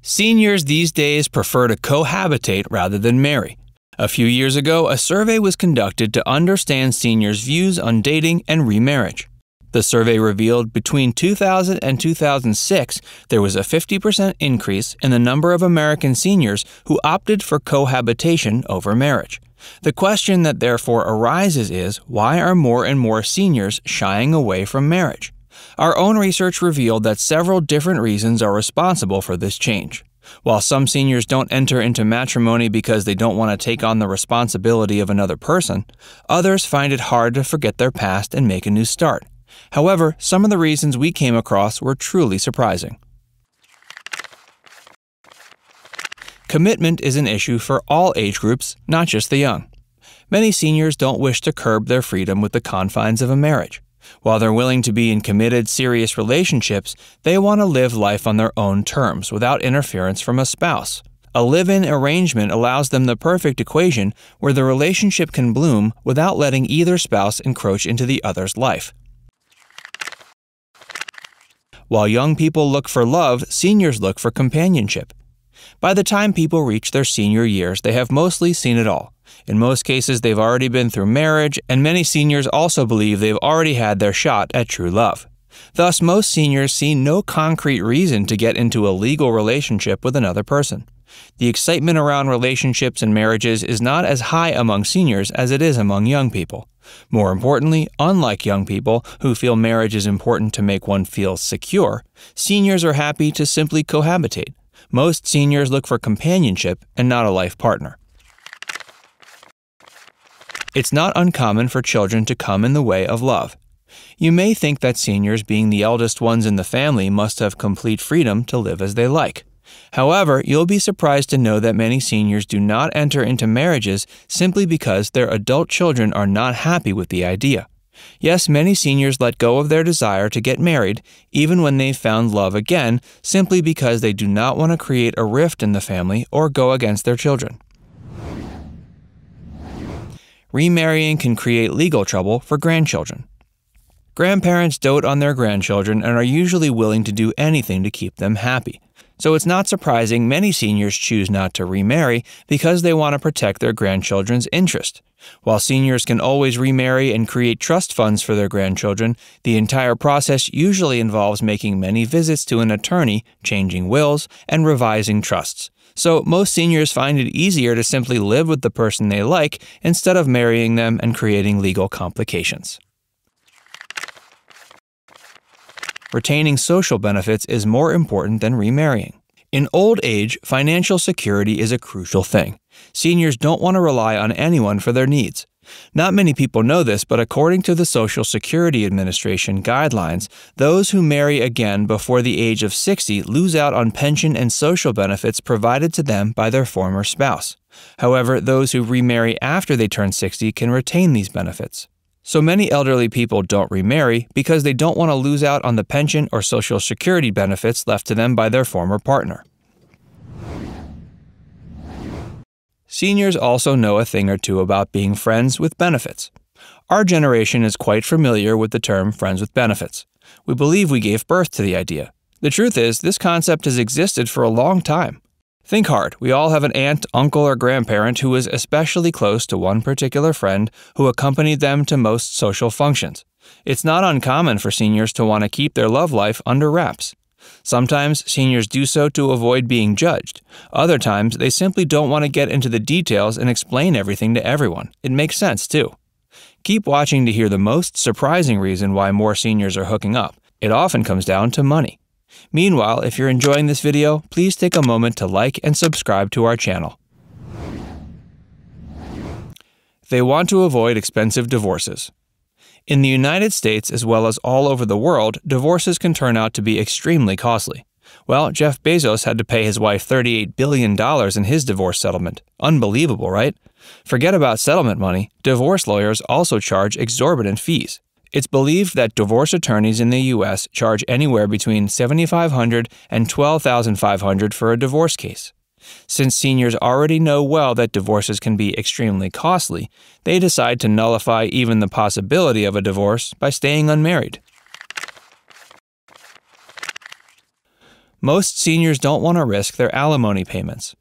Seniors these days prefer to cohabitate rather than marry. A few years ago, a survey was conducted to understand seniors' views on dating and remarriage. The survey revealed between 2000 and 2006, there was a 50% increase in the number of American seniors who opted for cohabitation over marriage. The question that therefore arises is, why are more and more seniors shying away from marriage? Our own research revealed that several different reasons are responsible for this change. While some seniors don't enter into matrimony because they don't want to take on the responsibility of another person, others find it hard to forget their past and make a new start. However, some of the reasons we came across were truly surprising. Commitment is an issue for all age groups, not just the young. Many seniors don't wish to curb their freedom with the confines of a marriage. While they're willing to be in committed, serious relationships, they want to live life on their own terms without interference from a spouse. A live-in arrangement allows them the perfect equation where the relationship can bloom without letting either spouse encroach into the other's life. While young people look for love, seniors look for companionship. By the time people reach their senior years, they have mostly seen it all. In most cases, they've already been through marriage, and many seniors also believe they've already had their shot at true love. Thus, most seniors see no concrete reason to get into a legal relationship with another person. The excitement around relationships and marriages is not as high among seniors as it is among young people. More importantly, unlike young people who feel marriage is important to make one feel secure, seniors are happy to simply cohabitate. Most seniors look for companionship and not a life partner. It's not uncommon for children to come in the way of love. You may think that seniors, being the eldest ones in the family, must have complete freedom to live as they like. However, you'll be surprised to know that many seniors do not enter into marriages simply because their adult children are not happy with the idea. Yes, many seniors let go of their desire to get married, even when they've found love again, simply because they do not want to create a rift in the family or go against their children. Remarrying can create legal trouble for grandchildren. Grandparents dote on their grandchildren and are usually willing to do anything to keep them happy. So it's not surprising many seniors choose not to remarry because they want to protect their grandchildren's interest. While seniors can always remarry and create trust funds for their grandchildren, the entire process usually involves making many visits to an attorney, changing wills, and revising trusts. So most seniors find it easier to simply live with the person they like instead of marrying them and creating legal complications. Retaining social benefits is more important than remarrying. In old age, financial security is a crucial thing. Seniors don't want to rely on anyone for their needs. Not many people know this, but according to the Social Security Administration guidelines, those who marry again before the age of 60 lose out on pension and social benefits provided to them by their former spouse. However, those who remarry after they turn 60 can retain these benefits. So many elderly people don't remarry because they don't want to lose out on the pension or Social Security benefits left to them by their former partner. Seniors also know a thing or two about being friends with benefits. Our generation is quite familiar with the term friends with benefits. We believe we gave birth to the idea. The truth is, this concept has existed for a long time. Think hard. We all have an aunt, uncle, or grandparent who is especially close to one particular friend who accompanied them to most social functions. It's not uncommon for seniors to want to keep their love life under wraps. Sometimes seniors do so to avoid being judged. Other times, they simply don't want to get into the details and explain everything to everyone. It makes sense, too. Keep watching to hear the most surprising reason why more seniors are hooking up. It often comes down to money. Meanwhile, if you're enjoying this video, please take a moment to like and subscribe to our channel. They want to avoid expensive divorces. In the United States, as well as all over the world, divorces can turn out to be extremely costly. Well, Jeff Bezos had to pay his wife $38 billion in his divorce settlement. Unbelievable, right? Forget about settlement money. Divorce lawyers also charge exorbitant fees. It's believed that divorce attorneys in the U.S. charge anywhere between $7,500 and $12,500 for a divorce case. Since seniors already know well that divorces can be extremely costly, they decide to nullify even the possibility of a divorce by staying unmarried. Most seniors don't want to risk their alimony payments.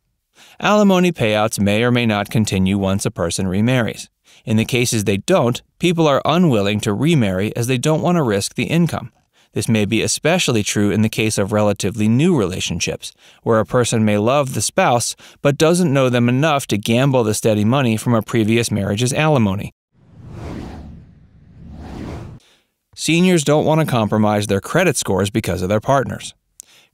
Alimony payouts may or may not continue once a person remarries. In the cases they don't, people are unwilling to remarry as they don't want to risk the income. This may be especially true in the case of relatively new relationships, where a person may love the spouse but doesn't know them enough to gamble the steady money from a previous marriage's alimony. Seniors don't want to compromise their credit scores because of their partners.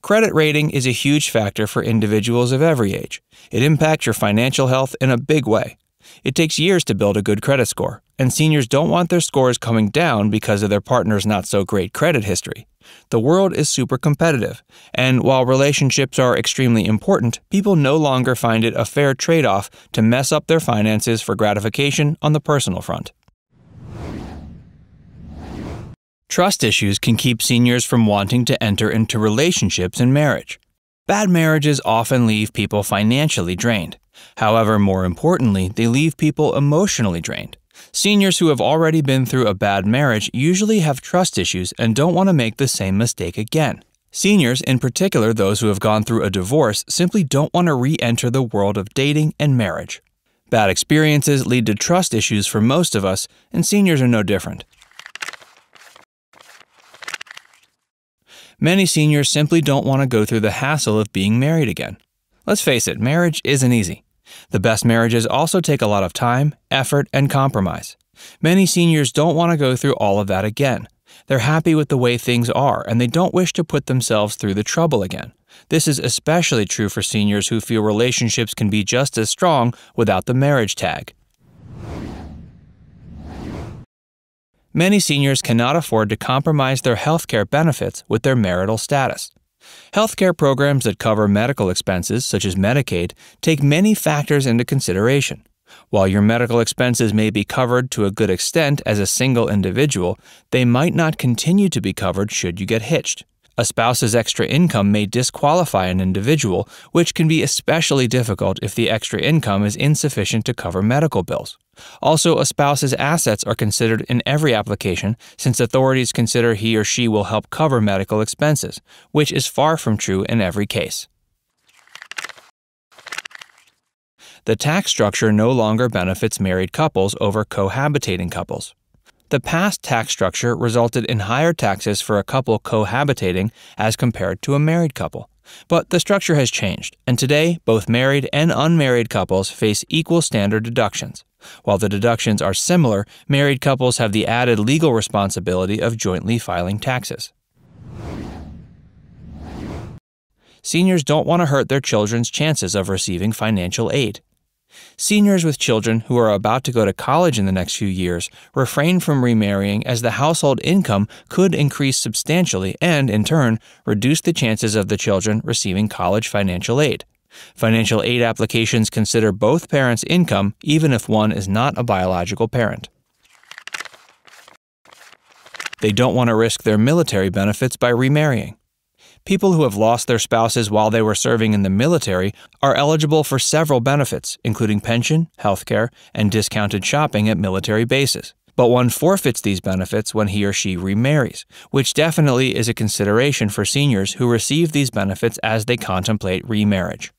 Credit rating is a huge factor for individuals of every age. It impacts your financial health in a big way. It takes years to build a good credit score, and seniors don't want their scores coming down because of their partner's not-so-great credit history. The world is super competitive, and while relationships are extremely important, people no longer find it a fair trade-off to mess up their finances for gratification on the personal front. Trust issues can keep seniors from wanting to enter into relationships and marriage. Bad marriages often leave people financially drained. However, more importantly, they leave people emotionally drained. Seniors who have already been through a bad marriage usually have trust issues and don't want to make the same mistake again. Seniors, in particular those who have gone through a divorce, simply don't want to re-enter the world of dating and marriage. Bad experiences lead to trust issues for most of us, and seniors are no different. Many seniors simply don't want to go through the hassle of being married again. Let's face it, marriage isn't easy. The best marriages also take a lot of time, effort, and compromise. Many seniors don't want to go through all of that again. They're happy with the way things are, and they don't wish to put themselves through the trouble again. This is especially true for seniors who feel relationships can be just as strong without the marriage tag. Many seniors cannot afford to compromise their healthcare benefits with their marital status. Healthcare programs that cover medical expenses, such as Medicaid, take many factors into consideration. While your medical expenses may be covered to a good extent as a single individual, they might not continue to be covered should you get hitched. A spouse's extra income may disqualify an individual, which can be especially difficult if the extra income is insufficient to cover medical bills. Also, a spouse's assets are considered in every application since authorities consider he or she will help cover medical expenses, which is far from true in every case. The tax structure no longer benefits married couples over cohabitating couples. The past tax structure resulted in higher taxes for a couple cohabitating as compared to a married couple. But the structure has changed, and today both married and unmarried couples face equal standard deductions. While the deductions are similar, married couples have the added legal responsibility of jointly filing taxes. Seniors don't want to hurt their children's chances of receiving financial aid. Seniors with children who are about to go to college in the next few years refrain from remarrying as the household income could increase substantially and, in turn, reduce the chances of the children receiving college financial aid. Financial aid applications consider both parents' income even if one is not a biological parent. They don't want to risk their military benefits by remarrying. People who have lost their spouses while they were serving in the military are eligible for several benefits, including pension, healthcare, and discounted shopping at military bases. But one forfeits these benefits when he or she remarries, which definitely is a consideration for seniors who receive these benefits as they contemplate remarriage.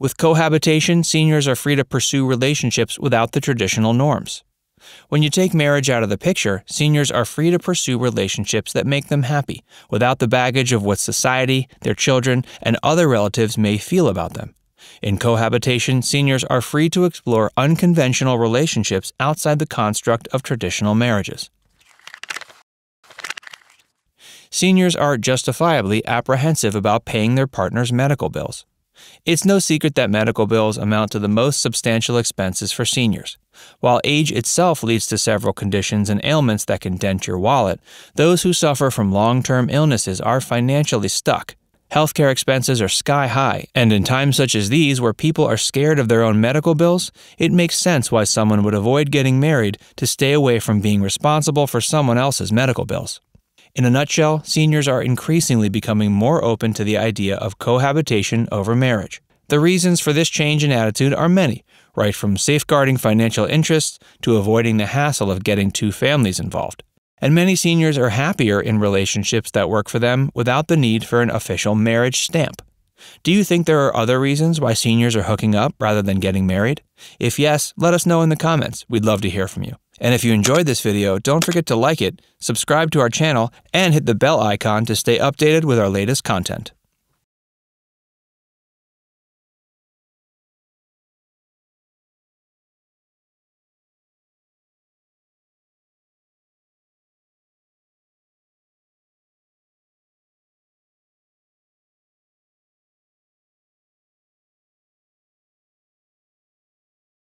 With cohabitation, seniors are free to pursue relationships without the traditional norms. When you take marriage out of the picture, seniors are free to pursue relationships that make them happy, without the baggage of what society, their children, and other relatives may feel about them. In cohabitation, seniors are free to explore unconventional relationships outside the construct of traditional marriages. Seniors are justifiably apprehensive about paying their partner's medical bills. It's no secret that medical bills amount to the most substantial expenses for seniors. While age itself leads to several conditions and ailments that can dent your wallet, those who suffer from long-term illnesses are financially stuck. Healthcare expenses are sky high, and in times such as these where people are scared of their own medical bills, it makes sense why someone would avoid getting married to stay away from being responsible for someone else's medical bills. In a nutshell, seniors are increasingly becoming more open to the idea of cohabitation over marriage. The reasons for this change in attitude are many, right from safeguarding financial interests to avoiding the hassle of getting two families involved. And many seniors are happier in relationships that work for them without the need for an official marriage stamp. Do you think there are other reasons why seniors are hooking up rather than getting married? If yes, let us know in the comments. We'd love to hear from you. And if you enjoyed this video, don't forget to like it, subscribe to our channel, and hit the bell icon to stay updated with our latest content.